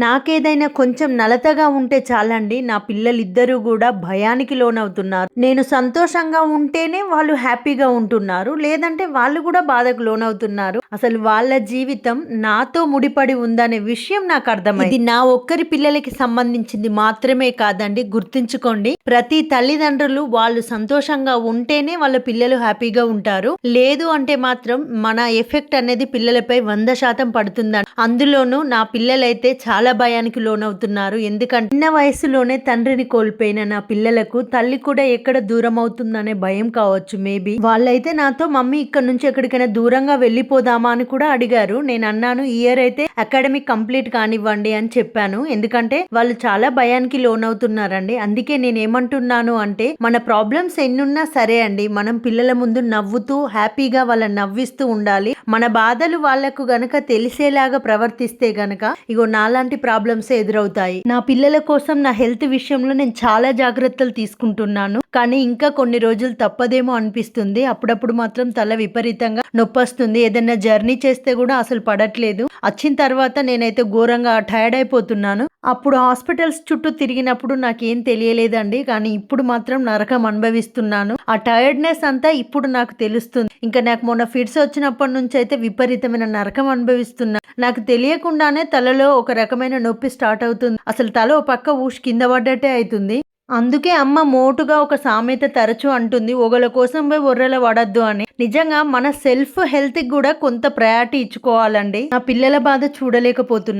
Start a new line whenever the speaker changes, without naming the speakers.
నాకేదైనా కొంచెం నలతగా ఉంటే చాలండి, నా పిల్లలిద్దరూ కూడా భయానికి లోనవుతున్నారు. నేను సంతోషంగా ఉంటేనే వాళ్ళు హ్యాపీగా ఉంటున్నారు, లేదంటే వాళ్ళు కూడా బాధకు లోనవుతున్నారు. అసలు వాళ్ళ జీవితం నాతో ముడిపడి ఉందనే విషయం నాకు అర్థమైంది. ఇది నా ఒక్కరి పిల్లలకి సంబంధించింది మాత్రమే కాదండి, గుర్తుంచుకోండి. ప్రతి తల్లిదండ్రులు వాళ్ళు సంతోషంగా ఉంటేనే వాళ్ళ పిల్లలు హ్యాపీగా ఉంటారు. లేదు అంటే మాత్రం మన ఎఫెక్ట్ అనేది పిల్లలపై 100% పడుతుందండి. అందులోనూ నా పిల్లలైతే చాలా భయానికి లోనవుతున్నారు. ఎందుకంటే చిన్న వయసులోనే తండ్రిని కోల్పోయిన నా పిల్లలకు తల్లి కూడా ఎక్కడ దూరం అవుతుందనే భయం కావచ్చు. మేబీ వాళ్ళైతే నాతో మమ్మీ ఇక్కడ నుంచి ఎక్కడికైనా దూరంగా వెళ్ళిపోదామా అని కూడా అడిగారు. నేను అన్నాను, ఈ ఇయర్ అయితే అకాడమిక్ కంప్లీట్ కానివ్వండి అని చెప్పాను. ఎందుకంటే వాళ్ళు చాలా భయానికి లోనవుతున్నారండి. అందుకే నేను ఏమంటున్నాను అంటే, మన ప్రాబ్లమ్స్ ఎన్నున్నా సరే అండి, మనం పిల్లల ముందు నవ్వుతూ హ్యాపీగా వాళ్ళని నవ్విస్తూ ఉండాలి. మన బాధలు వాళ్లకు గనక తెలిసేలాగా ప్రవర్తిస్తే గనక ఇగో నాలాంటి ప్రాబ్లమ్స్ ఎదురవుతాయి. నా పిల్లల కోసం నా హెల్త్ విషయంలో నేను చాలా జాగ్రత్తలు తీసుకుంటున్నాను. కానీ ఇంకా కొన్ని రోజులు తప్పదేమో అనిపిస్తుంది. అప్పుడప్పుడు మాత్రం తల విపరీతంగా నొప్పొస్తుంది. ఏదైనా జర్నీ చేస్తే కూడా అసలు పడట్లేదు. వచ్చిన తర్వాత నేనైతే ఘోరంగా టైర్డ్ అయిపోతున్నాను. అప్పుడు హాస్పిటల్స్ చుట్టూ తిరిగినప్పుడు నాకేం తెలియలేదండి, కానీ ఇప్పుడు మాత్రం నరకం అనుభవిస్తున్నాను. ఆ టైర్డ్నెస్ అంతా ఇప్పుడు నాకు తెలుస్తుంది. ఇంకా నాకు మొన్న ఫిట్స్ వచ్చినప్పటి నుంచి అయితే విపరీతమైన నరకం అనుభవిస్తున్నా. నాకు తెలియకుండానే తలలో ఒక రకమైన నొప్పి స్టార్ట్ అవుతుంది. అసలు తల ఓ పక్క ఊసి కింద పడ్డట్టే అవుతుంది. అందుకే అమ్మ మోటుగా ఒక సామెత తరచూ అంటుంది, ఒగల కోసం పోయి ఒర్రెల పడద్దు అని. నిజంగా మన సెల్ఫ్ హెల్త్ కి కూడా కొంత ప్రయారిటీ ఇచ్చుకోవాలండి. నా పిల్లల బాధ చూడలేకపోతున్నా.